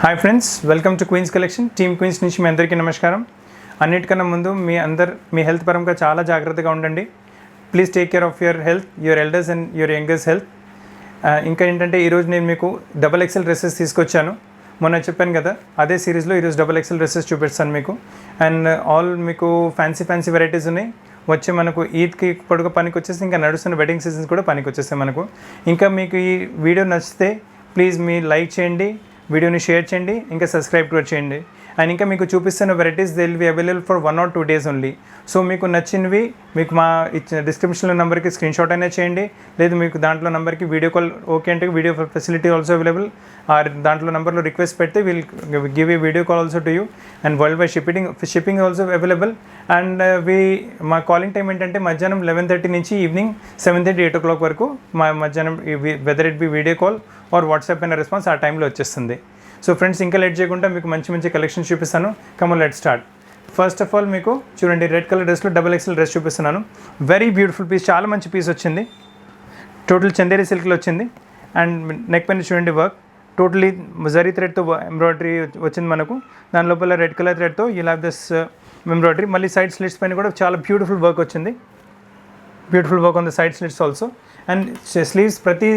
Hi friends, welcome to Queens Collection. Team Queens నుంచి మీ అందరికీ నమస్కారం. అన్నిటికన్నా ముందు మీ హెల్త్ పరంగా చాలా జాగ్రత్తగా ఉండండి. Please take care of your health, your elders and your youngers health. ఇంకా ఏంటంటే ఈరోజు నేను మీకు XXL డ్రెస్సెస్ తీసుకొచ్చాను. మొన్న చెప్పాను కదా, అదే సిరీస్లో ఈరోజు XXL డ్రెస్సెస్ చూపిస్తాను మీకు. అండ్ ఆల్ మీకు ఫ్యాన్సీ వెరైటీస్ ఉన్నాయి. వచ్చే మనకు ఈద్కి పొడుగు పనికి వచ్చేసి ఇంకా నడుస్తున్న వెడ్డింగ్ సీజన్స్ కూడా పనికి వచ్చేస్తాయి మనకు. ఇంకా మీకు ఈ వీడియో నచ్చితే ప్లీజ్ మీ లైక్ చేయండి, వీడియోని షేర్ చేయండి, ఇంకా సబ్స్క్రైబ్ కూడా చేయండి. అండ్ ఇంకా మీకు చూపిస్తున్న varieties they will be available for 1 or 2 days only. So మీకు నచ్చినవి మీకు మా ఇచ్చిన డిస్క్రిప్షన్లో నెంబర్కి స్క్రీన్ షాట్ అయినా చేయండి, లేదు మీకు దాంట్లో నెంబర్కి వీడియో కాల్ ఓకే అంటే వీడియో ఫెసిలిటీ ఆల్సో అవైలబుల్. దాంట్లో నెంబర్లో రిక్వెస్ట్ పెడితే will give a video call also to you. And world wide shipping also available. And మా కాలింగ్ టైం ఏంటంటే మధ్యాహ్నం 11:30 నుంచి ఈవినింగ్ 7:30, 8 o'clock వరకు మా మధ్యాహ్నం whether it be video call or WhatsApp అయిన రెస్పాన్స్ ఆ టైంలో వచ్చేస్తుంది. సో ఫ్రెండ్స్, ఇంకా లేట్ చేయకుండా మీకు మంచి కలెక్షన్ చూపిస్తాను. Come let start. First of all మీకు చూడండి, రెడ్ కలర్ డ్రెస్లో XXL డ్రెస్ చూపిస్తున్నాను. వెరీ బ్యూటిఫుల్ పీస్, చాలా మంచి పీస్ వచ్చింది. టోటల్ చందేరి సిల్క్లో వచ్చింది. అండ్ నెక్ పైన చూడండి వర్క్ టోటలీ జరీ థ్రెడ్తో ఎంబ్రాయిడరీ వచ్చింది మనకు. దాని లోపల రెడ్ కలర్ థ్రెడ్తో ఇలా దిస్ ఎంబ్రాయిడరీ. మళ్ళీ సైడ్ స్లిట్స్ పైన కూడా చాలా బ్యూటిఫుల్ వర్క్ వచ్చింది. Beautiful work on the side slits also. And sleeves ప్రతి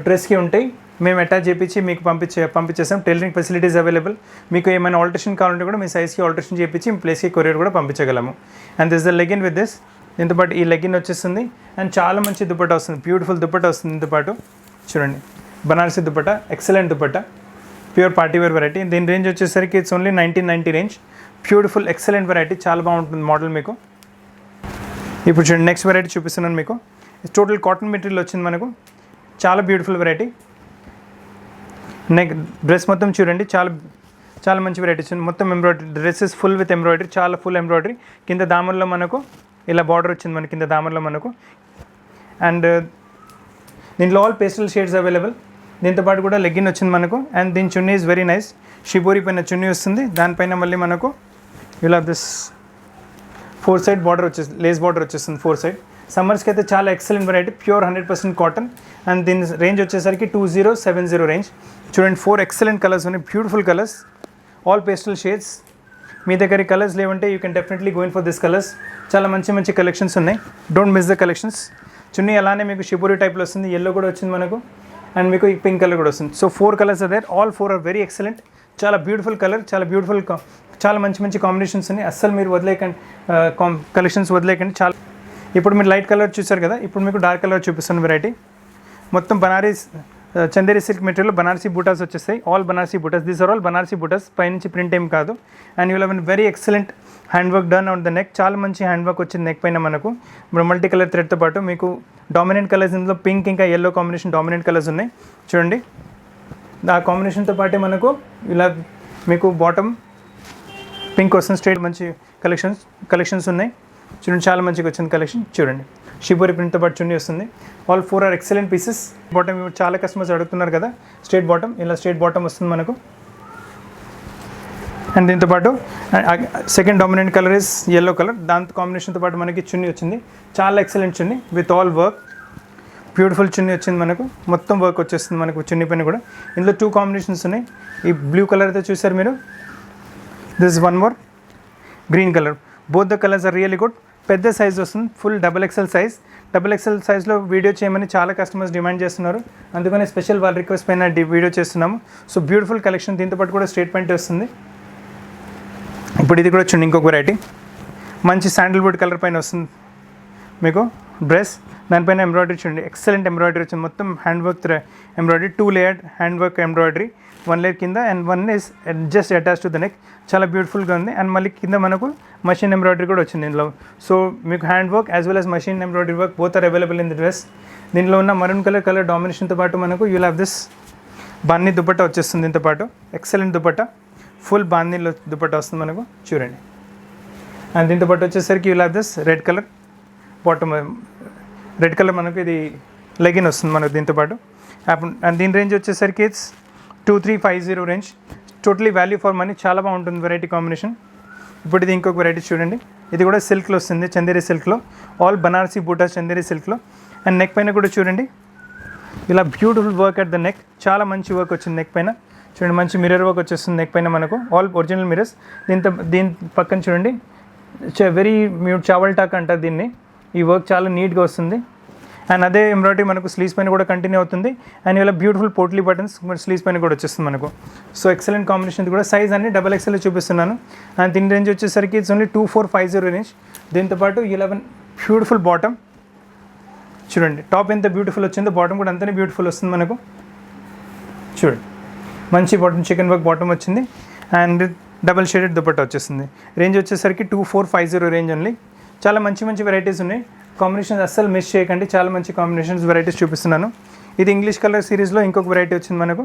డ్రెస్కి ఉంటాయి. మేము అటాచ్ చేయించి మీకు పంపించేస్తాం. Tailoring facilities available. మీకు ఏమైనా ఆల్టరేషన్ కావాలంటే కూడా మీ సైజ్కి ఆల్టరేషన్ చేయించి మీ ప్లేస్కి కొరియర్ కూడా పంపించగలము. And this the legging with this. దీంతో పాటు ఈ లెగిన్ వచ్చేస్తుంది. అండ్ చాలా మంచి దుపట్టా వస్తుంది, బ్యూటిఫుల్ దుపట్టా వస్తుంది. దీంతో పాటు చూడండి Banarasi dupatta, excellent dupatta, pure partywear variety. దీని రేంజ్ వచ్చేసరికి it's only 1990 range. Beautiful excellent variety, చాలా బాగుంటుంది మోడల్ మీకు. ఇప్పుడు చూడండి నెక్స్ట్ వెరైటీ చూపిస్తున్నాను మీకు. టోటల్ కాటన్ మెటీరియల్ వచ్చింది మనకు. చాలా బ్యూటిఫుల్ వెరైటీ. డ్రెస్ మొత్తం చూడండి, చాలా మంచి వెరైటీ వచ్చింది. మొత్తం embroidery dresses full with embroidery, చాలా ఫుల్ ఎంబ్రాయిడరీ. కింద దామర్లో మనకు ఇలా బార్డర్ వచ్చింది మన కింద దామర్లో మనకు. అండ్ దీంట్లో ఆల్ పేస్టల్ షేడ్స్ అవైలబుల్. దీంతో పాటు కూడా లెగ్గిన్ వచ్చింది మనకు. అండ్ దీని chunni is very nice. Shibori పైన చున్నీ వస్తుంది. దానిపైన మళ్ళీ మనకు ఇలా దిస్ 4 side బార్డర్ వచ్చేస్తుంది, లేస్ బార్డర్ వచ్చేస్తుంది 4 side. సమ్మర్స్కి అయితే చాలా excellent variety, pure 100% cotton. And దీని రేంజ్ వచ్చేసరికి 2070 రేంజ్. చూడండి 4 ఎక్సలెంట్ కలర్స్ ఉన్నాయి, beautiful colours, all pastel shades. మీ దగ్గర కలర్స్ లేవంటే you can definitely going for this colours. చాలా మంచి కలెక్షన్స్ ఉన్నాయి, డోంట్ మిస్ ద కలెక్షన్స్. చున్నీ అలానే మీకు షిబోరి టైప్లో వస్తుంది, ఎల్లో కూడా వచ్చింది మనకు. అండ్ మీకు పింక్ కలర్ కూడా వస్తుంది. సో 4 కలర్స్ అదే, ఆల్ 4 ఆర్ వెరీ ఎక్సలెంట్. చాలా బ్యూటిఫుల్ కలర్, చాలా మంచి కాంబినేషన్స్ ఉన్నాయి. అస్సలు మీరు వదిలేకండి, కలెక్షన్స్ వదిలేకండి. చాలా ఇప్పుడు మీరు లైట్ కలర్ చూసారు కదా, ఇప్పుడు మీకు డార్క్ కలర్ చూపిస్తున్న వెరైటీ. మొత్తం చందేరి సిల్క్ మెటీరియల్ బనారసీ బూటాస్ వచ్చేస్తాయి. All Banarasi butas, these are all Banarasi butas. పైనుంచి ప్రింట్ ఏం కాదు. And you have very excellent hand work done on the neck. చాలా మంచి హ్యాండ్ వర్క్ వచ్చింది నెక్ పైన మనకు. ఇప్పుడు మల్టీ కలర్ థ్రెడ్తో పాటు మీకు డామినెంట్ కలర్స్, ఇందులో పింక్ ఇంకా ఎల్లో కాంబినేషన్ డామినెంట్ కలర్స్ ఉన్నాయి. చూడండి ఆ కాంబినేషన్తో పాటే మనకు ఇలా మీకు బాటమ్ పింక్ వస్తుంది. స్ట్రైట్ మంచి కలెక్షన్స్ ఉన్నాయి. చూడండి చాలా మంచిగా వచ్చింది కలెక్షన్. చూడండి షిబోరి ప్రింట్తో పాటు చున్నీ వస్తుంది. All 4 are excellent pieces. Bottom చాలా కస్టమర్స్ అడుగుతున్నారు కదా, స్ట్రైట్ బాటమ్, ఇలా స్ట్రైట్ బాటమ్ వస్తుంది మనకు. అండ్ దీంతో పాటు second dominant colour is yellow colour. దాంతో కాంబినేషన్తో పాటు మనకి చున్నీ వచ్చింది, చాలా excellent chunni with all work. Beautiful chunni వచ్చింది మనకు, మొత్తం వర్క్ వచ్చేస్తుంది మనకు చున్నీ పైన కూడా. ఇందులో 2 కాంబినేషన్స్ ఉన్నాయి. ఈ బ్లూ కలర్ అయితే చూసారు మీరు, this one more green colour. Both the colours are really good. పెద్ద సైజ్ వస్తుంది, ఫుల్ XXL సైజ్. XXL సైజ్లో వీడియో చేయమని చాలా కస్టమర్స్ డిమాండ్ చేస్తున్నారు, అందుకని స్పెషల్ వాళ్ళ రిక్వెస్ట్ పైన వీడియో చేస్తున్నాము. So beautiful collection. దీంతో పాటు కూడా స్ట్రేట్ ప్యాంట్ వస్తుంది. ఇప్పుడు ఇది కూడా చూడండి ఇంకొక వెరైటీ, మంచి శాండిల్వుడ్ కలర్ పైన వస్తుంది మీకు డ్రెస్. దానిపైన ఎంబ్రాయిడరీ చూడండి, ఎక్సలెంట్ ఎంబ్రాయిడరీ వచ్చింది. మొత్తం hand work embroidery, 2 layered hand work embroidery. 1 layer కింద and 1 is just attach to the neck. చాలా బ్యూటిఫుల్గా ఉంది. అండ్ మళ్ళీ కింద మనకు మషిన్ ఎంబ్రాయిడరీ కూడా వచ్చింది ఇందులో. సో మీకు hand work as well as machine embroidery work both are available in the dress. దీనిలో ఉన్న మరూన్ కలర్ డామినేషన్తో పాటు మనకు యూ హ్యావ్ దిస్ బాందీ దుపట్టా వచ్చేస్తుంది. దీంతో పాటు ఎక్సలెంట్ దుపట్టా, ఫుల్ బాందీలో దుపట్టా వస్తుంది మనకు. చూడండి. అండ్ దీంతో పాటు వచ్చేసరికి you have this red colour bottom, red colour మనకు ఇది లెగిన్ వస్తుంది మనకు దీంతో పాటు. అండ్ దీని రేంజ్ వచ్చేసరికి it's 2350 range. Totally value for money, చాలా బాగుంటుంది వెరైటీ కాంబినేషన్. ఇప్పుడు ఇది ఇంకొక వెరైటీ చూడండి, ఇది కూడా సిల్క్లో వస్తుంది, చందేరి సిల్క్లో. ఆల్ బనారసీ బూటాస్ చందేరి సిల్క్లో. అండ్ నెక్ పైన కూడా చూడండి ఇలా beautiful work at the neck, చాలా మంచి వర్క్ వచ్చింది నెక్ పైన. చూడండి మంచి మిర్రర్ వర్క్ వచ్చేస్తుంది నెక్ పైన మనకు, ఆల్ ఒరిజినల్ మిర్రర్స్. దీని పక్కన చూడండి వెరీ మ్యూట్ చావల్ టాక్ అంటారు దీన్ని. ఈ వర్క్ చాలా నీట్గా వస్తుంది. అండ్ అదే ఎంబ్రాయిడరీ మనకు స్లీవ్స్ పైన కూడా కంటిన్యూ అవుతుంది. అండ్ ఇలా బ్యూటిఫుల్ పోట్లీ బటన్స్ స్లీవ్స్ పైన కూడా వచ్చేస్తుంది మనకు. సో ఎక్సలెంట్ కాంబినేషన్ కూడా. సైజ్ అన్ని XXL చూపిస్తున్నాను. అండ్ దీని రేంజ్ వచ్చేసరికి ఇట్స్ ఓన్లీ 2450 రేంజ్. దీంతోపాటు 11 బ్యూటిఫుల్ బాటమ్. చూడండి టాప్ ఎంత బ్యూటిఫుల్ వచ్చిందో, బాటమ్ కూడా అంతనే బ్యూటిఫుల్ వస్తుంది మనకు. చూడండి మంచి బాటమ్, చికెన్ వర్క్ బాటమ్ వచ్చింది. అండ్ డబల్ షేడెడ్ దుపట్టా వచ్చేస్తుంది. రేంజ్ వచ్చేసరికి 2450 రేంజ్ ఓన్లీ. చాలా మంచి వెరైటీస్ ఉన్నాయి. కాంబినేషన్స్ అస్సలు మిస్ చేయకండి, చాలా మంచి కాంబినేషన్స్ వెరైటీస్ చూపిస్తున్నాను. ఇది ఇంగ్లీష్ కలర్ సిరీస్లో ఇంకొక వెరైటీ వచ్చింది మనకు.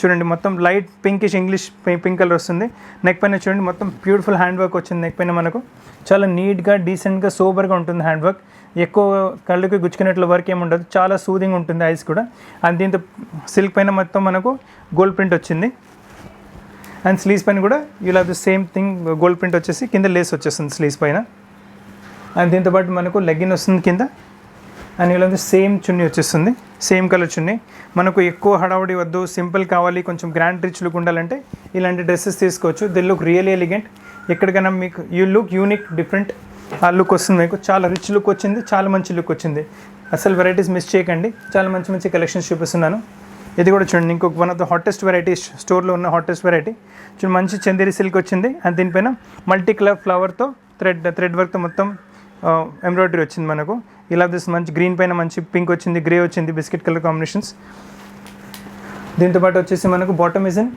చూడండి మొత్తం light pinkish English pink colour వస్తుంది. నెక్ పైన చూడండి మొత్తం బ్యూటిఫుల్ హ్యాండ్ వర్క్ వచ్చింది నెక్ పైన మనకు. చాలా నీట్గా డీసెంట్గా సోబర్గా ఉంటుంది హ్యాండ్ వర్క్. ఎక్కువ కళ్ళకి గుచ్చుకునేట్ల వర్క్ ఏమి ఉండదు, చాలా సూదింగ్ ఉంటుంది ఐస్ కూడా. అండ్ దీంతో సిల్క్ పైన మొత్తం మనకు గోల్డ్ ప్రింట్ వచ్చింది. అండ్ స్లీవ్స్ పైన కూడా ఇలా సేమ్ థింగ్ గోల్డ్ ప్రింట్ వచ్చేసి కింద లేస్ వచ్చేస్తుంది స్లీవ్స్ పైన. అండ్ దీంతోపాటు మనకు లెగ్గిన్ వస్తుంది కింద. అండ్ ఇలా సేమ్ చున్నీ వచ్చేస్తుంది, సేమ్ కలర్ చున్నీ. మనకు ఎక్కువ హడావుడి వద్దు, సింపుల్ కావాలి, కొంచెం గ్రాండ్ రిచ్ లుక్ ఉండాలంటే ఇలాంటి డ్రెస్సెస్ తీసుకోవచ్చు. The look really elegant. ఎక్కడికైనా మీకు యూ లుక్ యూనిక్, డిఫరెంట్ ఆ లుక్ వస్తుంది మీకు. చాలా రిచ్ లుక్ వచ్చింది, చాలా మంచి లుక్ వచ్చింది. అసలు వెరైటీస్ మిస్ చేయకండి, చాలా మంచి కలెక్షన్స్ చూపిస్తున్నాను. ఇది కూడా చూడండి ఇంకొక one of the hottest variety, స్టోర్లో ఉన్న హాటెస్ట్ వెరైటీ. చూడండి మంచి చందేరి సిల్క్ వచ్చింది. అండ్ దీనిపైన మల్టీ కలర్ ఫ్లవర్తో థ్రెడ్ వర్క్తో మొత్తం ఎంబ్రాయిడరీ వచ్చింది మనకు. ఇలా మంచి గ్రీన్ పైన మంచి పింక్ వచ్చింది, గ్రే వచ్చింది, బిస్కెట్ కలర్ కాంబినేషన్స్. దీంతోపాటు వచ్చేసి మనకు బాటమ్ ఇజన్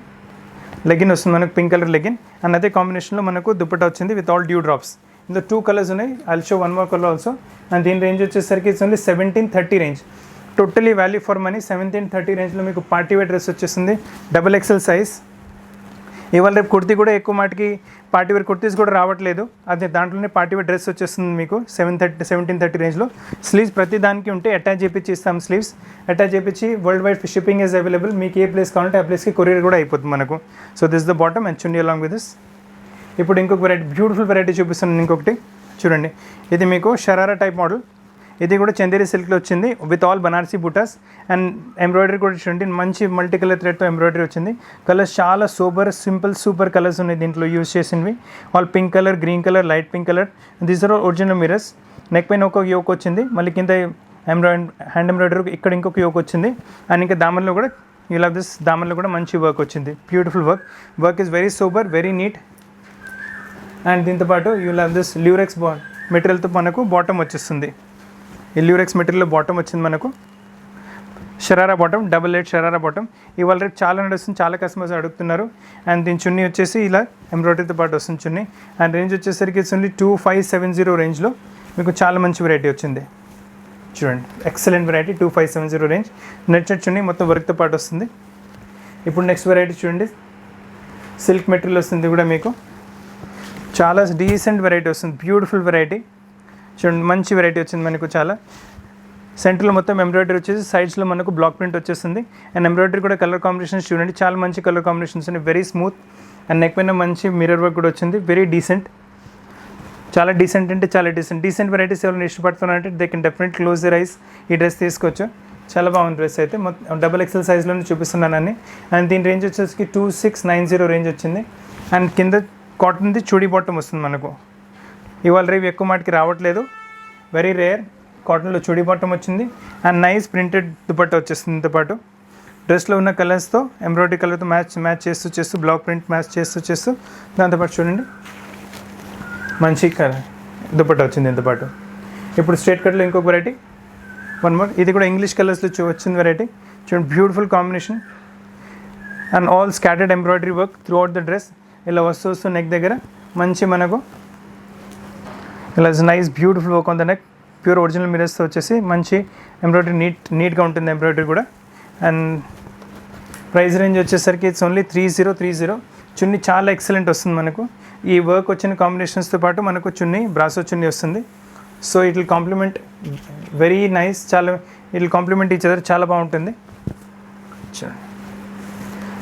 లెగిన్ వస్తుంది మనకు, పింక్ కలర్ లెగిన్. అండ్ అదే కాంబినేషన్లో మనకు దుపట్టా వచ్చింది విత్ ఆల్ డ్యూ డ్రాప్స్. ఇందులో 2 కలర్స్ ఉన్నాయి. I'll show one more colour also. And దీని రేంజ్ వచ్చేసరికి it's only 1730 range. Totally value for money. 1730 రేంజ్లో మీకు పార్టీ వేర్ డ్రెస్ వచ్చేస్తుంది, XXL సైజ్. ఇవాళ రేపు కుర్తీ కూడా ఎక్కువ మాటికి పార్టీ వేర్ కుర్తీస్ కూడా రావట్లేదు, అదే దాంట్లోనే పార్టీ వేర్ డ్రెస్ వచ్చేస్తుంది మీకు 1730 రేంజ్లో. స్లీవ్స్ ప్రతి దానికి ఉంటే అటాచ్ చేయించి ఇస్తాం. స్లీవ్స్ అటాచ్ చేయించి world wide shipping is available. మీకు ఏ ప్లేస్ కావాలంటే ఆ ప్లేస్కి కొరియర్ కూడా అయిపోతుంది మనకు. So this the bottom and chunni along with this. ఇప్పుడు ఇంకొక వెరైటీ, బ్యూటిఫుల్ వెరైటీ చూపిస్తున్నాను ఇంకొకటి. చూడండి ఇది మీకు షరారా టైప్ మోడల్. ఇది కూడా చందేరి సిల్క్లో వచ్చింది with all Banarasi buttas. And embroidery కూడా చూడండి మంచి మల్టీ కలర్ థ్రెడ్తో ఎంబ్రాయిడరీ వచ్చింది. కలర్స్ చాలా సూపర్ సింపుల్ సూపర్ కలర్స్ ఉన్నాయి దీంట్లో యూజ్ చేసినవి. All pink colour, green colour, light pink colour. These are original mirrors. Neck పైన ఒక యోక్ వచ్చింది, మళ్ళీ కింద హ్యాండ్ ఎంబ్రాయిడరీ ఇక్కడ ఇంకొక యోక్ వచ్చింది. అండ్ ఇంకా దామన్లో కూడా ఇలా దామన్లో కూడా మంచి వర్క్ వచ్చింది, beautiful work. Work is very super, very neat. And దీంతోపాటు యూ లవ్ దిస్ ల్యూరెక్స్ మెటీరియల్తో మనకు బాటమ్ వచ్చేస్తుంది. ఈ ల్యూరెక్స్ మెటీరియల్లో బాటమ్ వచ్చింది మనకు. Sharara bottom, XXL sharara bottom. ఇవాళ రేపు చాలా నడుస్తుంది, చాలా కస్టమర్స్ అడుగుతున్నారు. అండ్ దీని చున్నీ వచ్చేసి ఇలా ఎంబ్రాయిడరీతో పాటు వస్తుంది చున్నీ. అండ్ రేంజ్ వచ్చేసరికి ఇస్తుంది 2570 రేంజ్లో మీకు చాలా మంచి వెరైటీ వచ్చింది. చూడండి ఎక్సలెంట్ వెరైటీ, 2570 రేంజ్. నెట్ చున్నీ మొత్తం వర్క్తో పాటు వస్తుంది. ఇప్పుడు నెక్స్ట్ వెరైటీ చూడండి, సిల్క్ మెటీరియల్ వస్తుంది కూడా మీకు. చాలా డీసెంట్ వెరైటీ వస్తుంది, బ్యూటిఫుల్ వెరైటీ. చూడండి మంచి వెరైటీ వచ్చింది మనకు. చాలా సెంటర్లో మొత్తం ఎంబ్రాయిడరీ వచ్చేసి సైడ్స్లో మనకు బ్లాక్ ప్రింట్ వచ్చేస్తుంది. అండ్ ఎంబ్రాయిడరీ కూడా కలర్ కాంబినేషన్స్ చూడండి చాలా మంచి కలర్ కాంబినేషన్స్ ఉన్నాయి, వెరీ స్మూత్. అండ్ నెక్ పైన మంచి మిర్రర్ వర్క్ కూడా వచ్చింది, వెరీ డీసెంట్. చాలా డీసెంట్ అంటే చాలా డీసెంట్ వెరైటీస్ ఎవరైనా ఇష్టపడుతున్నారంటే they can definite close their eyes. ఈ డ్రెస్ తీసుకోవచ్చు, చాలా బాగుంది డ్రెస్ అయితే. మొత్తం XXL సైజ్లోనే చూపిస్తున్నానని. అండ్ దీని రేంజ్ వచ్చేసి 2690 రేంజ్ వచ్చింది. అండ్ కింద కాటన్ది చూడీ బాటమ్ వస్తుంది మనకు. ఇవాళ రేపు ఎక్కువ మాటికి రావట్లేదు, వెరీ రేర్. కాటన్లో చూడీ బాటమ్ వచ్చింది. అండ్ నైస్ ప్రింటెడ్ దుపట్టా వచ్చేస్తుంది. దీంతో పాటు డ్రెస్లో ఉన్న కలర్స్తో ఎంబ్రాయిడరీ కలర్తో మ్యాచ్ చేస్తూ బ్లాక్ ప్రింట్ మ్యాచ్ చేస్తూ దాంతోపాటు చూడండి మంచి కలర్ దుపట్టా వచ్చింది దీంతోపాటు. ఇప్పుడు స్ట్రేట్ కట్లో ఇంకొక వెరైటీ, వన్ మోర్. ఇది కూడా ఇంగ్లీష్ కలర్స్లో వచ్చింది వెరైటీ. చూడండి beautiful combination. And all scattered embroidery work throughout the dress. ఇలా వస్తూ నెక్ దగ్గర మంచి మనకు ఇలా nice beautiful work on the neck. Pure original మిరర్స్తో వచ్చేసి మంచి ఎంబ్రాయిడరీ నీట్గా ఉంటుంది ఎంబ్రాయిడరీ కూడా. అండ్ ప్రైస్ రేంజ్ వచ్చేసరికి ఇట్స్ ఓన్లీ 3030. చున్నీ చాలా ఎక్సలెంట్ వస్తుంది మనకు. ఈ వర్క్ వచ్చిన కాంబినేషన్స్తో పాటు మనకు చున్నీ బ్రాసో చున్నీ వస్తుంది. So it will complement very nice, చాలా it will complement each other, చాలా బాగుంటుంది.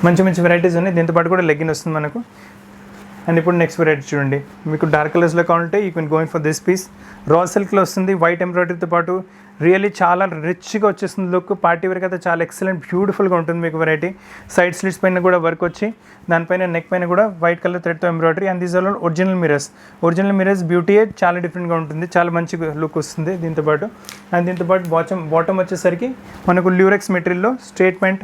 మంచి వెరైటీస్ ఉన్నాయి. దీంతోపాటు కూడా లెగ్గిన్ వస్తుంది మనకు. అండ్ ఇప్పుడు నెక్స్ట్ వెరైటీ చూడండి, మీకు డార్క్ కలర్స్లో కావాలంటే you can going for this piece. Raw సిల్క్లో వస్తుంది, వైట్ ఎంబ్రాయిడరీతో పాటు రియల్లీ చాలా రిచ్గా వచ్చేస్తుంది లుక్. పార్టీ వేర్ అయితే చాలా ఎక్సలెంట్ బ్యూటిఫుల్గా ఉంటుంది మీకు వెరైటీ. సైడ్ స్లిట్స్ పైన కూడా వర్క్ వచ్చి దానిపైన నెక్ పైన కూడా వైట్ కలర్ థ్రెడ్తో embroidery. And these are original mirrors బ్యూటీయే చాలా డిఫరెంట్గా ఉంటుంది, చాలా మంచి లుక్ వస్తుంది దీంతోపాటు. అండ్ దీంతోపాటు బాటమ్ వచ్చేసరికి మనకు ల్యూరెక్స్ మెటీరియల్లో స్ట్రేట్ ప్యాంట్,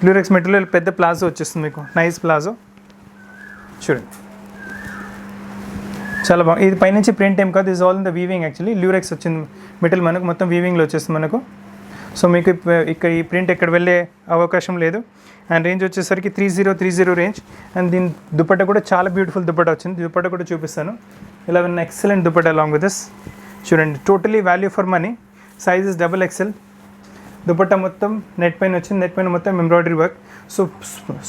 ల్యూరెక్స్ మెటీరియల్ పెద్ద ప్లాజో వచ్చేస్తుంది మీకు, నైస్ ప్లాజో చూడండి చాలా బాగుంది. ఇది పైనుంచి ప్రింట్ ఏం కాదు, is all in the weaving. Actually Lurex వచ్చింది మెటీరియల్ మనకు మొత్తం వీవింగ్లో వచ్చేస్తుంది మనకు. సో మీకు ఇక్కడ ఈ ప్రింట్ ఎక్కడ వెళ్ళే అవకాశం లేదు. అండ్ రేంజ్ వచ్చేసరికి 3030 రేంజ్. అండ్ దీని దుపట్టా కూడా చాలా బ్యూటిఫుల్ దుపట్టా వచ్చింది. దుపట్టా కూడా చూపిస్తాను. ఇలా ఉన్న excellent dupatta along with this చూడండి, totally value for money. Size is XXL. Dupatta మొత్తం నెట్ పైన వచ్చింది, నెట్ పైన మొత్తం embroidery work. So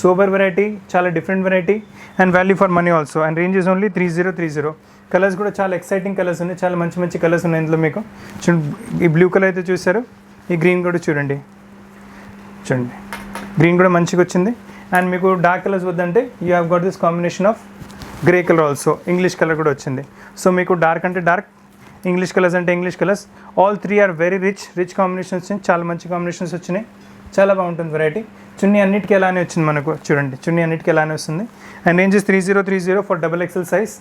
sober variety, చాలా different variety and value for money also. And range is only 3030. Colours కూడా చాలా ఎక్సైటింగ్ కలర్స్ ఉన్నాయి, చాలా మంచి మంచి కలర్స్ ఉన్నాయి ఇందులో మీకు. చూడండి, ఈ బ్లూ కలర్ అయితే చూసారు, ఈ గ్రీన్ కూడా చూడండి, గ్రీన్ కూడా మంచిగా వచ్చింది. అండ్ మీకు డార్క్ కలర్స్ వద్దంటే you have got this combination of grey colour also, English colour కూడా వచ్చింది. సో మీకు డార్క్ అంటే డార్క్, ఇంగ్లీష్ కలర్స్ అంటే English colours, all 3 are very rich combinations వచ్చినాయి, చాలా మంచి కాంబినేషన్స్ వచ్చినాయి, చాలా బాగుంటుంది వెరైటీ. చున్నీ అన్నిటికీ ఎలానే వచ్చింది మనకు, చూడండి చున్నీ అన్నిటికీ ఎలానే వస్తుంది. And ranges 3030 for XXL size.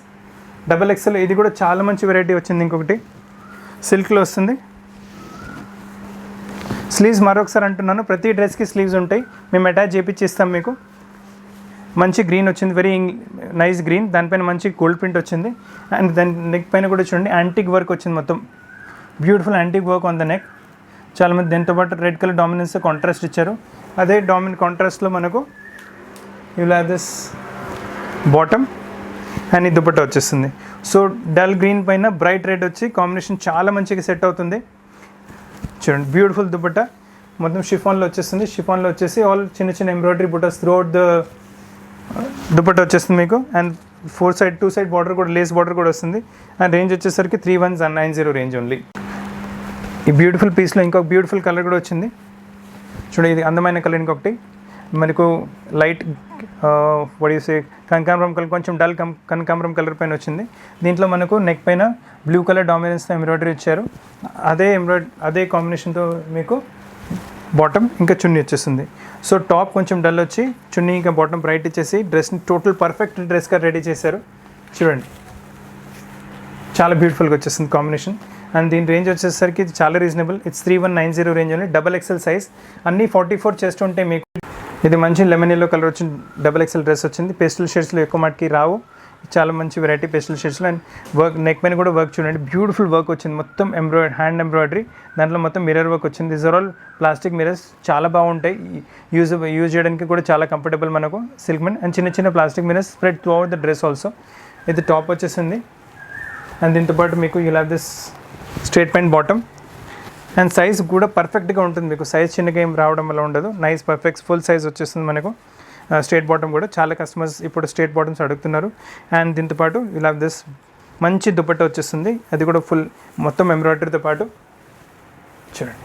XXL ఇది కూడా చాలా మంచి వెరైటీ వచ్చింది. ఇంకొకటి సిల్క్లో వస్తుంది. స్లీవ్స్ మరొకసారి అంటున్నాను, ప్రతి డ్రెస్కి స్లీవ్స్ ఉంటాయి, మేము అటాచ్ చేపించి ఇస్తాం మీకు. మంచి గ్రీన్ వచ్చింది, వెరీ నైస్ గ్రీన్, దానిపైన మంచి గోల్డ్ ప్రింట్ వచ్చింది. అండ్ దాని నెక్ పైన కూడా చూడండి యాంటిక్ వర్క్ వచ్చింది, మొత్తం beautiful antique work on the neck. చాలా మంది దీంతో పాటు రెడ్ కలర్ డామినెన్స్ కాంట్రాస్ట్ ఇచ్చారు. అదే కాంట్రాస్ట్లో మనకు ఇలా దిస్ బాటమ్ అండ్ ఈ దుపట్టా వచ్చేస్తుంది. సో డల్ గ్రీన్ పైన బ్రైట్ రెడ్ వచ్చి కాంబినేషన్ చాలా మంచిగా సెట్ అవుతుంది. చూడండి బ్యూటిఫుల్ దుపట్టా, మొత్తం షిఫాన్లో వచ్చేస్తుంది. షిఫాన్లో వచ్చేసి ఆల్ చిన్న చిన్న ఎంబ్రాయిడరీ బుటాస్ త్రూఅవుట్ ద దుపట్టా వచ్చేస్తుంది మీకు. అండ్ 2 సైడ్ బార్డర్ కూడా, లేస్ బార్డర్ కూడా వస్తుంది. అండ్ రేంజ్ వచ్చేసరికి 3190 రేంజ్ ఓన్లీ. ఈ బ్యూటిఫుల్ పీస్లో ఇంకొక బ్యూటిఫుల్ కలర్ కూడా వచ్చింది చూడండి, ఇది అందమైన కలర్. ఇంకొకటి మనకు లైట్ వడిసే కనకాంబరం కలర్, కొంచెం డల్ కనకాంబరం కలర్ పైన వచ్చింది. దీంట్లో మనకు నెక్ పైన బ్లూ కలర్ డామినెన్స్తో ఎంబ్రాయిడరీ ఇచ్చారు. అదే కాంబినేషన్తో మీకు బాటమ్ ఇంకా చున్నీ వచ్చేస్తుంది. సో టాప్ కొంచెం డల్ వచ్చి చున్నీ ఇంకా బాటమ్ బ్రైట్ ఇచ్చేసి డ్రెస్ని టోటల్ పర్ఫెక్ట్ డ్రెస్గా రెడీ చేశారు. చూడండి చాలా బ్యూటిఫుల్గా వచ్చేస్తుంది కాంబినేషన్. అండ్ దీని రేంజ్ వచ్చేసరికి ఇది చాలా reasonable, it's 3190 range only. XXL size, అన్నీ 44 చెస్ట్ ఉంటాయి మీకు. ఇది మంచి లెమన్ ఎల్లో కలర్ వచ్చింది, XXL డ్రెస్ వచ్చింది. పేస్టల్ షేడ్స్లో ఎక్కువ మటుకి రావు, చాలా మంచి వెరైటీ పేస్టల్ షేడ్స్లో. అండ్ వర్క్ నెక్ పైన కూడా వర్క్ చూడండి, బ్యూటిఫుల్ వర్క్ వచ్చింది, మొత్తం హ్యాండ్ ఎంబ్రాయిడరీ. దాంట్లో మొత్తం మిర్రర్ వర్క్ వచ్చింది. These are all plastic mirrors, చాలా బాగుంటాయి, యూజ్ చేయడానికి కూడా చాలా కంఫర్టబుల్ మనకు సిల్క్మెన్. అండ్ చిన్న చిన్న plastic mirrors spread through out the dress also. ఇది టాప్ వచ్చేసింది. అండ్ దీంతో పాటు మీకు you have this straight pant bottom. And size కూడా పర్ఫెక్ట్గా ఉంటుంది మీకు, సైజ్ చిన్నగా ఏం రావడం వల్ల ఉండదు, నైస్ పర్ఫెక్ట్ ఫుల్ సైజ్ వచ్చేస్తుంది మనకు. స్ట్రేట్ బాటమ్ కూడా చాలా కస్టమర్స్ ఇప్పుడు స్ట్రేట్ బాటమ్స్ అడుగుతున్నారు. అండ్ దీంతో పాటు ఇలా దిస్ మంచి దుపట్టా వచ్చేస్తుంది, అది కూడా ఫుల్ మొత్తం ఎంబ్రాయిడరీతో పాటు. చూడండి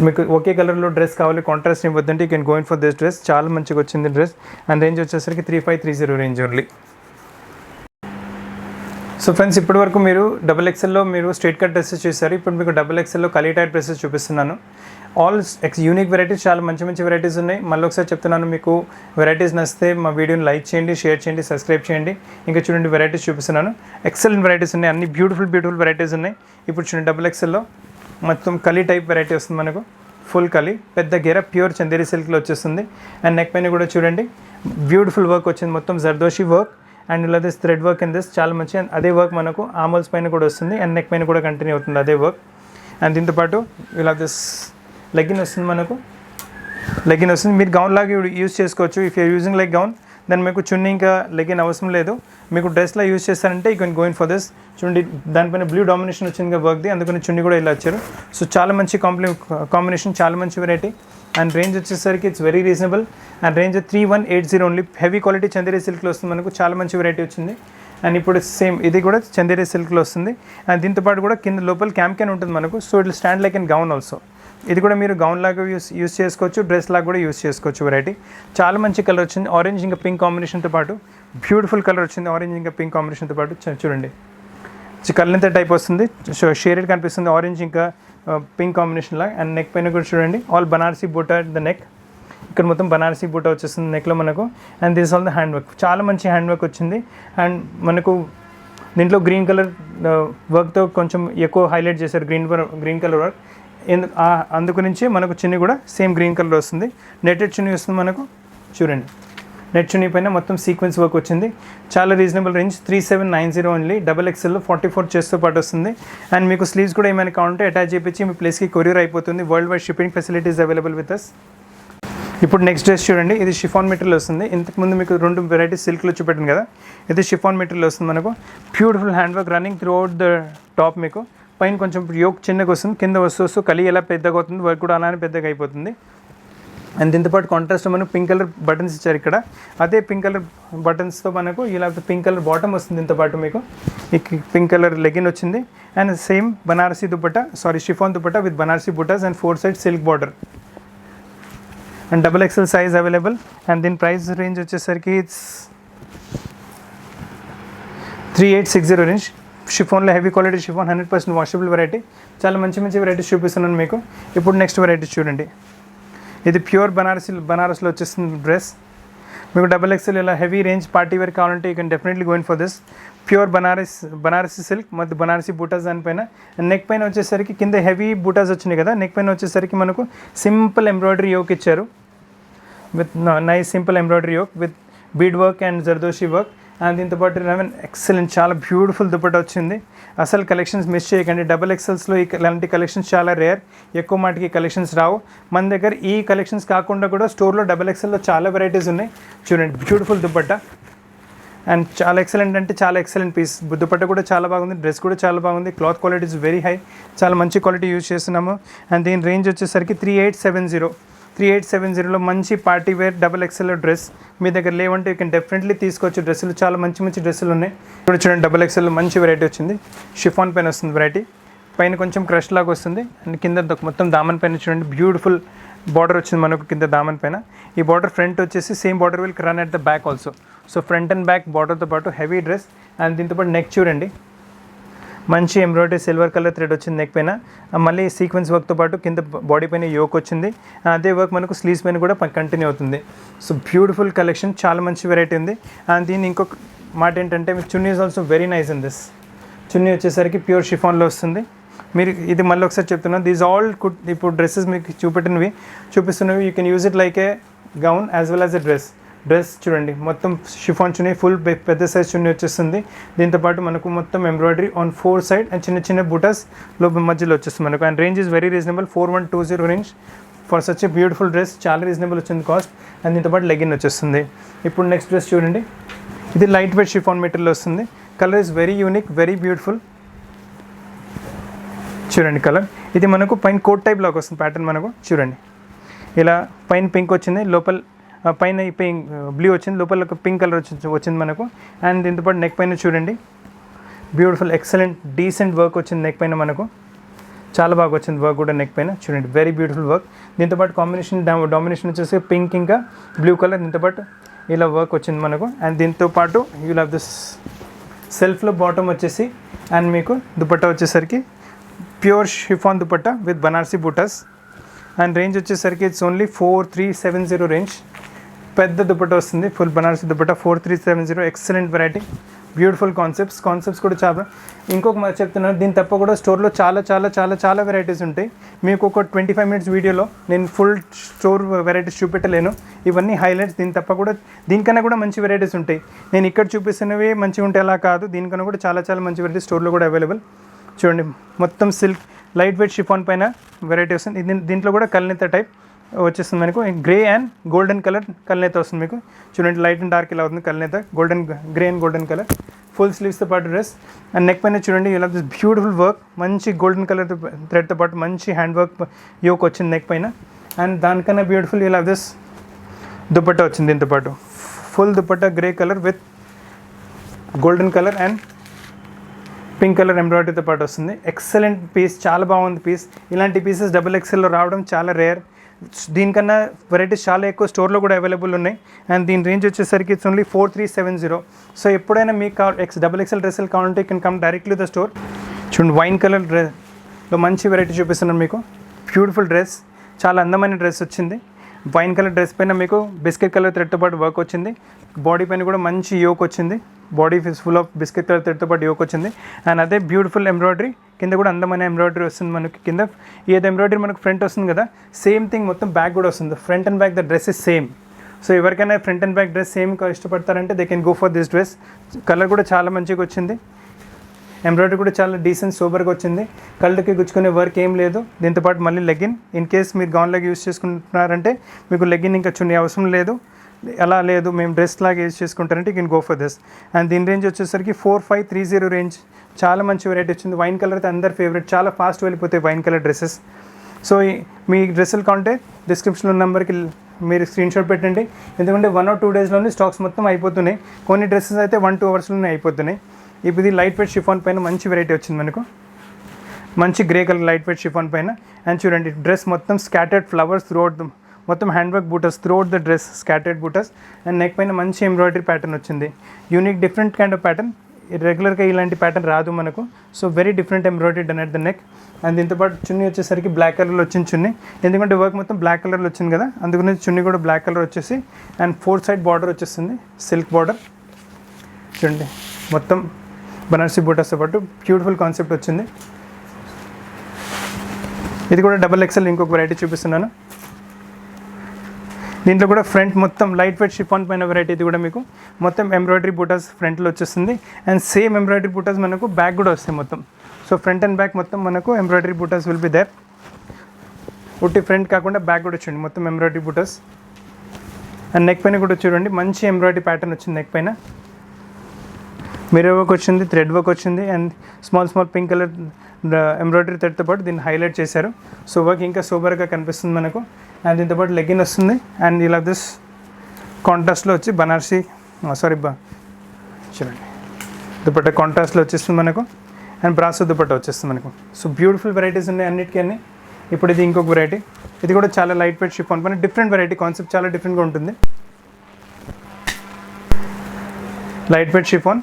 మీకు ఒకే కలర్లో డ్రెస్ కావాలి, కాంట్రాస్ట్ ఇవ్వద్దంటే you can going for this dress, చాలా మంచిగా వచ్చింది డ్రెస్. అండ్ రేంజ్ వచ్చేసరికి 3530 రేంజ్ ఓన్లీ. సో ఫ్రెండ్స్, ఇప్పటి వరకు మీరు XXLలో మీరు స్ట్రేట్ కట్ డ్రెస్సెస్ చూసారు. ఇప్పుడు మీకు XXLలో కలీ టైప్ డ్రెస్సెస్ చూపిస్తున్నాను. ఆల్ యూనిక్ వెరైటీస్, చాలా మంచి మంచి వెరైటీస్ ఉన్నాయి. మళ్ళీ ఒకసారి చెప్తున్నాను, మీకు వెరైటీస్ నచ్చితే మా వీడియోని లైక్ చేయండి, షేర్ చేయండి, సబ్స్క్రైబ్ చేయండి. ఇంకా చూడండి వెరైటీస్ చూపిస్తున్నాను, ఎక్సలెంట్ వెరైటీస్ ఉన్నాయి, అన్ని బ్యూటిఫుల్ వెరైటీస్ ఉన్నాయి. ఇప్పుడు చూడండి XXLలో మొత్తం కలీ టైప్ వెరైటీ వస్తుంది మనకు, ఫుల్ కలీ, పెద్ద గెర, ప్యూర్ చందేరి సిల్క్లో వచ్చేస్తుంది. అండ్ నెక్ పైన కూడా చూడండి బ్యూటిఫుల్ వర్క్ వచ్చింది, మొత్తం జర్దోషి వర్క్. అండ్ ఇలా this thread work in this చాలా మంచి. అండ్ అదే వర్క్ మనకు ఆమల్స్ పైన కూడా వస్తుంది, అండ్ నెక్ పైన కూడా కంటిన్యూ అవుతుంది అదే వర్క్. అండ్ దీంతోపాటు ఇలా దిస్ లెగ్గిన్ వస్తుంది మనకు, లెగ్గిన్ వస్తుంది. మీరు గౌన్ లాగా యూజ్ చేసుకోవచ్చు. If you're using like gown, దాన్ని మీకు చున్నీ ఇంకా లెగ్గిన్ అవసరం లేదు. మీకు డ్రెస్లో యూజ్ చేస్తారంటే you can going for this. చూడండి దానిపైన బ్లూ డామినేషన్ వచ్చింది వర్క్ది, అందుకని చున్నీ కూడా ఇలా వచ్చారు. సో చాలా మంచి కాంబినేషన్, చాలా మంచి వెరైటీ. అండ్ రేంజ్ వచ్చేసరికి it's very reasonable. And range 3180 only. Heavy quality Chanderi సిల్క్లో వస్తుంది మనకు, చాలా మంచి వెరైటీ వచ్చింది. అండ్ ఇప్పుడు సేమ్ ఇది కూడా చందేరి సిల్క్లో వస్తుంది. అండ్ దీంతోపాటు కూడా కింద లోపల క్యాన్ ఉంటుంది మనకు. So it stand like in gown also. ఇది కూడా మీరు గౌన్ లాగా యూస్ చేసుకోవచ్చు, డ్రెస్ లాగా కూడా యూస్ చేసుకోవచ్చు వెరైటీ. చాలా మంచి కలర్ వచ్చింది, ఆరెంజ్ ఇంకా పింక్ కాంబినేషన్తో పాటు బ్యూటిఫుల్ కలర్ వచ్చింది, ఆరెంజ్ ఇంకా పింక్ కాంబినేషన్తో పాటు. చూడండి కళ్ళంత టైప్ వస్తుంది. షేడెడ్ కనిపిస్తుంది, ఆరెంజ్ ఇంకా పింక్ కాంబినేషన్ లాగా. అండ్ నెక్ పైన కూడా చూడండి ఆల్ బనారసీ బూటా ద నెక్. ఇక్కడ మొత్తం బనారసీ బూటా వచ్చేస్తుంది నెక్లో మనకు. And this all the hand work, చాలా మంచి హ్యాండ్ వర్క్ వచ్చింది. అండ్ మనకు దీంట్లో గ్రీన్ కలర్ వర్క్తో కొంచెం ఎక్కువ హైలైట్ చేశారు, గ్రీన్ కలర్ వర్క్. అందుగురించి మనకు చున్నీ కూడా సేమ్ గ్రీన్ కలర్ వస్తుంది. నెట్టెడ్ చున్నీ వస్తుంది మనకు. చూడండి నెట్ చున్నీ పైన మొత్తం సీక్వెన్స్ వర్క్ వచ్చింది. చాలా రీజనబుల్ రేంజ్, 3790 ఓన్లీ. XXL 44 చెస్ట్తో పాటు వస్తుంది. అండ్ మీకు స్లీవ్స్ కూడా ఏమైనా కావాలంటే అటాచ్ చేయించి మీ ప్లేస్కి కొరియర్ అయిపోతుంది. World wide shipping facilities available with us. ఇప్పుడు నెక్స్ట్ డ్రెస్ చూడండి, ఇది షిఫాన్ మెటీరియల్ వస్తుంది. ఇంతకుముందు మీకు 2 వెరైటీస్ సిల్క్లో చూపెట్టాను కదా, ఇది షిఫాన్ మెటీరియల్ వస్తుంది మనకు. Beautiful hand work running through out the top. మీకు పైన కొంచెం యోక్ చిన్నగా వస్తుంది, కింద వస్తూ కలి ఎలా పెద్దగా అవుతుంది, వర్క్ కూడా అలానే పెద్దగా అయిపోతుంది. అండ్ దీంతోపాటు కాంట్రాస్ట్ మనకు పింక్ కలర్ బటన్స్ ఇచ్చారు ఇక్కడ. అదే పింక్ కలర్ బటన్స్తో మనకు ఇలా పింక్ కలర్ బాటమ్ వస్తుంది. దీంతోపాటు మీకు ఈ పింక్ కలర్ లెగిన్ వచ్చింది. And same Banarasi dupatta, chiffon dupatta with Banarasi buttas and 4 side silk border. And XXL size available. And దీని ప్రైస్ రేంజ్ వచ్చేసరికి ఇట్స్ 3860 రేంజ్. షిఫాన్లో heavy quality chiffon, 100% washable variety. చాలా మంచి వెరైటీస్ చూపిస్తున్నాను మీకు. ఇప్పుడు నెక్స్ట్ వెరైటీ చూడండి, ఇది ప్యూర్ బనారస్లో వచ్చేస్తుంది డ్రెస్. మీకు XXL ఇలా హెవీ రేంజ్ పార్టీ వేర్ కావాలంటే you can definitely going for this. Pure Banarasi silk మరియు బనారసీ బూటాస్ దానిపైన. నెక్ పైన వచ్చేసరికి కింద హెవీ బూటాస్ వచ్చినాయి కదా, నెక్ పైన వచ్చేసరికి మనకు సింపుల్ ఎంబ్రాయిడరీ యోక్ ఇచ్చారు with nice simple embroidery yoke with bead work and zardozi work. And దీంతోపాటు ఎక్సలెంట్ చాలా బ్యూటిఫుల్ దుపట్టా వచ్చింది. అసలు కలెక్షన్స్ మిస్ చేయకండి. XXLస్లో ఇలాంటి కలెక్షన్స్ చాలా రేర్, ఎక్కువ మాటికి కలెక్షన్స్ రావు మన దగ్గర. ఈ కలెక్షన్స్ కాకుండా కూడా స్టోర్లో XXLలో చాలా వెరైటీస్ ఉన్నాయి. చూడండి బ్యూటిఫుల్ దుపట్టా అండ్ చాలా ఎక్సలెంట్ అంటే చాలా ఎక్సలెంట్ పీస్. దుపట్టా కూడా చాలా బాగుంది, డ్రెస్ కూడా చాలా బాగుంది. Cloth quality is very high, చాలా మంచి క్వాలిటీ యూజ్ చేస్తున్నాము. అండ్ దీని రేంజ్ వచ్చేసరికి 3870లో మంచి పార్టీ వేర్ XXL డ్రెస్ మీ దగ్గర లేవంటే యూ కెన్ డెఫినెట్లీ తీసుకోవచ్చు. డ్రెస్సులు చాలా మంచి డ్రెస్సులు ఉన్నాయి. ఇప్పుడు చూడండి XXL మంచి వెరైటీ వచ్చింది. షిఫాన్ పైన వస్తుంది వెరైటీ, పైన కొంచెం క్రష్ లాగా వస్తుంది. అండ్ కింద మొత్తం దామన్ పైన చూడండి బ్యూటిఫుల్ బార్డర్ వచ్చింది మనకు కింద దామన్ పైన. ఈ బార్డర్ ఫ్రంట్ వచ్చేసి same border will run at the back also. So front and back బార్డర్తో పాటు హెవీ డ్రెస్. అండ్ దీంతోపాటు నెక్ చూడండి, మంచి ఎంబ్రాయిడరీ సిల్వర్ కలర్ థ్రెడ్ వచ్చింది నెక్ పైన. మళ్ళీ సీక్వెన్స్ వర్క్తో పాటు కింద బాడీ పైన యోక్ వచ్చింది. అదే వర్క్ మనకు స్లీవ్స్ పైన కూడా కంటిన్యూ అవుతుంది. సో బ్యూటిఫుల్ కలెక్షన్, చాలా మంచి వెరైటీ ఉంది. అండ్ దీని ఇంకొక మాట ఏంటంటే మీకు chunni is also very nice in this. Chunni వచ్చేసరికి ప్యూర్ షిఫాన్లో వస్తుంది. మీరు ఇది మళ్ళీ ఒకసారి చెప్తున్నాను, దీస్ ఆల్ ఇప్పుడు డ్రెస్సెస్ మీకు చూపిస్తున్నవి you can use it like a gown as well as a dress. చూడండి మొత్తం షిఫాన్ చున్నీ, ఫుల్ పెద్ద సైజ్ చున్నీ వచ్చేస్తుంది. దీంతోపాటు మనకు మొత్తం ఎంబ్రాయిడరీ ఆన్ 4 సైడ్ అండ్ చిన్న బూటాస్ మధ్యలో వచ్చేస్తుంది మనకు. And range is very reasonable, 4120 range for such a beautiful dress. చాలా రీజనబుల్ వచ్చింది కాస్ట్. అండ్ దీంతోపాటు లెగిన్ వచ్చేస్తుంది. ఇప్పుడు నెక్స్ట్ డ్రెస్ చూడండి, ఇది లైట్ వెయిట్ షిఫాన్ మెటీరియల్ వస్తుంది. Colour is very unique, very beautiful. చూడండి కలర్, ఇది మనకు పైన కోట్ టైప్ లాగా వస్తుంది ప్యాటర్న్ మనకు. చూడండి ఇలా పైన పింక్ వచ్చింది, లోపల పైన పింక్ బ్లూ వచ్చింది, లోపల ఒక పింక్ కలర్ వచ్చింది మనకు. అండ్ దీంతోపాటు నెక్ పైన చూడండి బ్యూటిఫుల్ ఎక్సలెంట్ డీసెంట్ వర్క్ వచ్చింది నెక్ పైన మనకు. చాలా బాగా వచ్చింది వర్క్ కూడా నెక్ పైన. చూడండి వెరీ బ్యూటిఫుల్ వర్క్. దీంతోపాటు డామినేషన్ వచ్చేసి పింక్ ఇంకా బ్లూ కలర్. దీంతోపాటు ఇలా వర్క్ వచ్చింది మనకు. అండ్ దీంతోపాటు యూ హ్యావ్ దిస్ సెల్ఫ్లో బాటమ్ వచ్చేసి. అండ్ మీకు దుపట్టా వచ్చేసరికి pure chiffon dupatta with Banarasi buttas. And range వచ్చేసరికి ఇట్స్ ఓన్లీ 4370 రేంజ్. పెద్ద దుపట్టా వస్తుంది, full Banarasi dupatta 4370. Excellent variety, beautiful concepts కూడా చాలా. ఇంకొక చెప్తున్నాను, దీని తప్ప కూడా స్టోర్లో చాలా వెరైటీస్ ఉంటాయి. మీకు ఒక 25 మినిట్స్ వీడియోలో నేను ఫుల్ స్టోర్ వెరైటీస్ చూపెట్టలేను, ఇవన్నీ హైలైట్స్. దీని తప్ప కూడా దీనికన్నా కూడా మంచి వెరైటీస్ ఉంటాయి. నేను ఇక్కడ చూపిస్తున్నవి మంచిగా ఉంటాయి అలా కాదు, దీనికన్నా కూడా చాలా మంచి వెరైటీస్ స్టోర్లో కూడా అవైలబుల్. చూడండి మొత్తం సిల్క్ లైట్ వెయిట్ షిఫాన్ పైన వెరైటీ వస్తుంది. దీంట్లో కూడా కల్నేత టైప్ వచ్చేస్తుంది మనకు. Grey and golden colour kalnetha వస్తుంది మీకు. చూడండి లైట్ అండ్ డార్క్ ఇలా అవుతుంది kalnetha, grey and golden colour. Full స్లీవ్స్తో పాటు డ్రెస్. అండ్ నెక్ పైన చూడండి ఇలా దిస్ బ్యూటిఫుల్ వర్క్, మంచి గోల్డెన్ కలర్ థ్రెడ్తో పాటు మంచి హ్యాండ్ వర్క్ యోక్ వచ్చింది నెక్ పైన. అండ్ దానికన్నా బ్యూటిఫుల్ ఇలా దిస్ దుపట్టా వచ్చింది. దీంతో పాటు full dupatta grey colour with golden colour and pink colour ఎంబ్రాయిడరీతో పాటు వస్తుంది. ఎక్సలెంట్ పీస్, చాలా బాగుంది పీస్. ఇలాంటి పీసెస్ XXLలో రావడం చాలా రేర్. దీనికన్నా వెరైటీస్ చాలా ఎక్కువ స్టోర్లో కూడా అవైలబుల్ ఉన్నాయి. అండ్ దీని రేంజ్ వచ్చేసరికి ఇట్స్ ఓన్లీ 4370. సో ఎప్పుడైనా మీకు XXL డ్రెస్సులు కావాలంటే you can come directly the store. చూడండి, వైన్ కలర్ డ్రెస్లో మంచి వెరైటీ చూపిస్తున్నాను మీకు. బ్యూటిఫుల్ డ్రెస్, చాలా అందమైన డ్రెస్ వచ్చింది. వైన్ కలర్ డ్రెస్ పైన మీకు బిస్కెట్ కలర్ థ్రెడ్తో పాటు వర్క్ వచ్చింది. బాడీ పైన కూడా మంచి యోక్ వచ్చింది. Body full of biscuit colour థ్రెడ్తో పాటు యోక్ వచ్చింది. అండ్ అదే బ్యూటిఫుల్ ఎంబ్రాయిడరీ, కింద కూడా అందమైన ఎంబ్రాయిడరీ వస్తుంది మనకి. కింద ఏది ఎంబ్రాయిడరీ మనకు ఫ్రంట్ వస్తుంది కదా, సేమ్ థింగ్ మొత్తం బ్యాక్ కూడా వస్తుంది. Front and back the dress is same. So ఎవరికైనా front and back dress same ఇష్టపడతారంటే they can go for this dress. Colour కూడా చాలా మంచిగా వచ్చింది. ఎంబ్రాయిడరీ కూడా చాలా డీసెంట్ సూపర్గా వచ్చింది. కళ్ళకి గుచ్చుకునే వర్క్ ఏం లేదు. దీంతోపాటు మళ్ళీ లెగిన్, ఇన్ కేస్ మీరు గౌన్ లాగా యూస్ చేసుకుంటున్నారంటే మీకు లెగిన్ ఇంకా చున్నీ అవసరం లేదు. అలా లేదు మేము డ్రెస్ లాగా యూజ్ చేసుకుంటారంటే you can go for this. And దీని రేంజ్ వచ్చేసరికి 4530 రేంజ్. చాలా మంచి వెరైటీ వచ్చింది. వైన్ కలర్ అయితే అందరి ఫేవరెట్, చాలా ఫాస్ట్ వెళ్ళిపోతాయి వైన్ కలర్ డ్రెస్సెస్. సో మీ డ్రెస్సులు కావాలంటే డిస్క్రిప్షన్లో నెంబర్కి మీరు స్క్రీన్షాట్ పెట్టండి. ఎందుకంటే 1 or 2 డేస్లోనే స్టాక్స్ మొత్తం అయిపోతున్నాయి. కొన్ని డ్రెస్సెస్ అయితే 1-2 అవర్స్లోనే అయిపోతున్నాయి. ఇప్పుడు ఇది లైట్ వెయిట్ షిఫాన్ పైన మంచి వెరైటీ వచ్చింది మనకు. మంచి grey colour light weight chiffon పైన. అండ్ చూడండి, డ్రెస్ మొత్తం స్కాటర్డ్ ఫ్లవర్స్ త్రూఅవుట్, మొత్తం hand work butas throughout the dress, scattered butas. And neck పైన మంచి ఎంబ్రాయిడరీ ప్యాటర్న్ వచ్చింది. Unique different kind of pattern. రెగ్యులర్గా ఇలాంటి ప్యాటర్న్ రాదు మనకు. So very different embroidery done at the neck. And దీంతోపాటు చున్నీ వచ్చేసరికి బ్లాక్ కలర్లో వచ్చింది చున్నీ. ఎందుకంటే వర్క్ మొత్తం బ్లాక్ కలర్లో వచ్చింది కదా, అందుకని చున్నీ కూడా బ్లాక్ కలర్ వచ్చేసి. అండ్ 4 సైడ్ బార్డర్ వచ్చేస్తుంది, సిల్క్ బార్డర్. చూడండి, మొత్తం బనారసి బూటాస్తో పాటు బ్యూటిఫుల్ కాన్సెప్ట్ వచ్చింది. ఇది కూడా XXL ఇంకొక వెరైటీ చూపిస్తున్నాను. దీంట్లో కూడా ఫ్రంట్ మొత్తం లైట్ వెయిట్ షిఫాన్ పైన వెరైటీ. ఇది కూడా మీకు మొత్తం ఎంబ్రాయిడరీ బూటాస్ ఫ్రంట్లో వచ్చేస్తుంది. అండ్ సేమ్ ఎంబ్రాయిడరీ బూటాస్ మనకు బ్యాక్ కూడా వస్తాయి మొత్తం. సో ఫ్రంట్ అండ్ బ్యాక్ మొత్తం మనకు ఎంబ్రాయిడరీ బూటాస్ విల్ బి దేర్. ఉట్టి ఫ్రంట్ కాకుండా బ్యాక్ కూడా చూడండి, మొత్తం ఎంబ్రాయిడరీ బూటాస్. అండ్ నెక్ పైన కూడా చూడండి, మంచి ఎంబ్రాయిడరీ ప్యాటర్న్ వచ్చింది నెక్ పైన. మిర్రర్ వర్క్ వచ్చింది, థ్రెడ్ వర్క్ వచ్చింది. And small pink colour embroidery థ్రెడ్తో పాటు దీన్ని హైలైట్ చేశారు. సో వర్క్ ఇంకా సూపర్గా కనిపిస్తుంది మనకు. అండ్ దీంతోపాటు లెగ్గిన్ వస్తుంది. అండ్ ఇలా దిస్ కాంట్రాస్ట్లో వచ్చి బనారసి చూడండి, దుపట్టా కాంట్రాస్ట్లో వచ్చేస్తుంది మనకు. అండ్ బ్రాసో దుపట్టా వచ్చేస్తుంది మనకు. సో బ్యూటిఫుల్ వెరైటీస్ ఉన్నాయి అన్నిటికీ అన్ని. ఇప్పుడు ఇది ఇంకొక వెరైటీ. ఇది కూడా చాలా లైట్ వెయిట్ షిఫాన్ పైన డిఫరెంట్ వెరైటీ. కాన్సెప్ట్ చాలా డిఫరెంట్గా ఉంటుంది. లైట్ వెయిట్ షిఫాన్,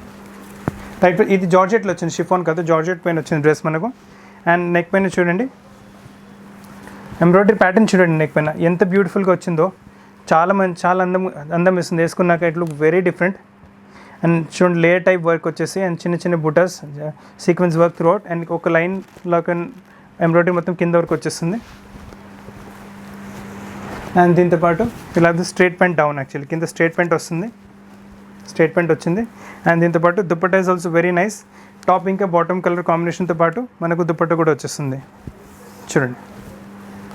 ఇది జార్జెట్లో వచ్చింది, షిఫాన్ కాదు, జార్జెట్ పైన వచ్చింది డ్రెస్ మనకు. అండ్ నెక్ పైన చూడండి ఎంబ్రాయిడరీ ప్యాటర్న్ చూడండి, నెక్ పైన ఎంత బ్యూటిఫుల్గా వచ్చిందో. చాలా అందం ఇస్తుంది వేసుకున్నాక. It look very different. And చూడండి, లేయర్ టైప్ వర్క్ వచ్చేసి అండ్ చిన్న buttas, sequence work throughout. And ఒక లైన్ లాగా ఎంబ్రాయిడరీ మొత్తం కింద వరకు వచ్చేస్తుంది. అండ్ దీంతోపాటు ఇలా స్ట్రేట్ ప్యాంట్ డౌన్, యాక్చువల్లీ కింద స్ట్రేట్ ప్యాంట్ వస్తుంది, స్ట్రేట్ ప్యాంట్ వచ్చింది. అండ్ దీంతోపాటు dupatta is also very nice. Top ఇంకా బాటమ్ కలర్ కాంబినేషన్తో పాటు మనకు దుపట్టా కూడా వచ్చేస్తుంది. చూడండి,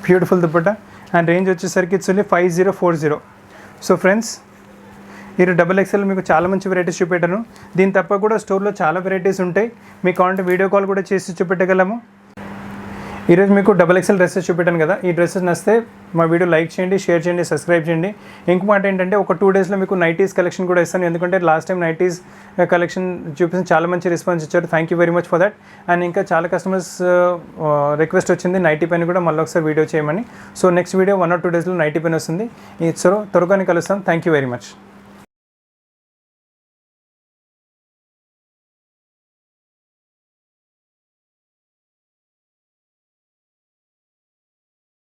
బ్యూటిఫుల్ దుపట్టా. అండ్ రేంజ్ వచ్చేసరికి ఇట్స్ ఓన్లీ 5040. సో ఫ్రెండ్స్, మీరు XXL మీకు చాలా మంచి వెరైటీస్ చూపెట్టాను. దీని తప్ప కూడా స్టోర్లో చాలా వెరైటీస్ ఉంటాయి. మీకు కావాలంటే వీడియో కాల్ కూడా చేసి చూపెట్టగలము. ఈరోజు మీకు XXL డ్రెస్సెస్ చూపెట్టాను కదా. ఈ డ్రెస్సెస్ నచ్చితే మా వీడియో లైక్ చేయండి, షేర్ చేయండి, సబ్స్క్రైబ్ చేయండి. ఇంకో మాట ఏంటంటే ఒక 2 డేస్లో మీకు నైటీస్ కలెక్షన్ కూడా ఇస్తాను. ఎందుకంటే లాస్ట్ టైం నైటీస్ కలెక్షన్ చూపించి చాలా మంచి రెస్పాన్స్ ఇచ్చారు. Thank you very much for that. And ఇంకా చాలా కస్టమర్స్ రిక్వెస్ట్ వచ్చింది నైటీ పైన కూడా మళ్ళీ ఒకసారి వీడియో చేయమని. సో నెక్స్ట్ వీడియో 1 or 2 డేస్లో నైటీ పైన వస్తుంది. సో త్వరగానే కలుస్తాం. Thank you very much.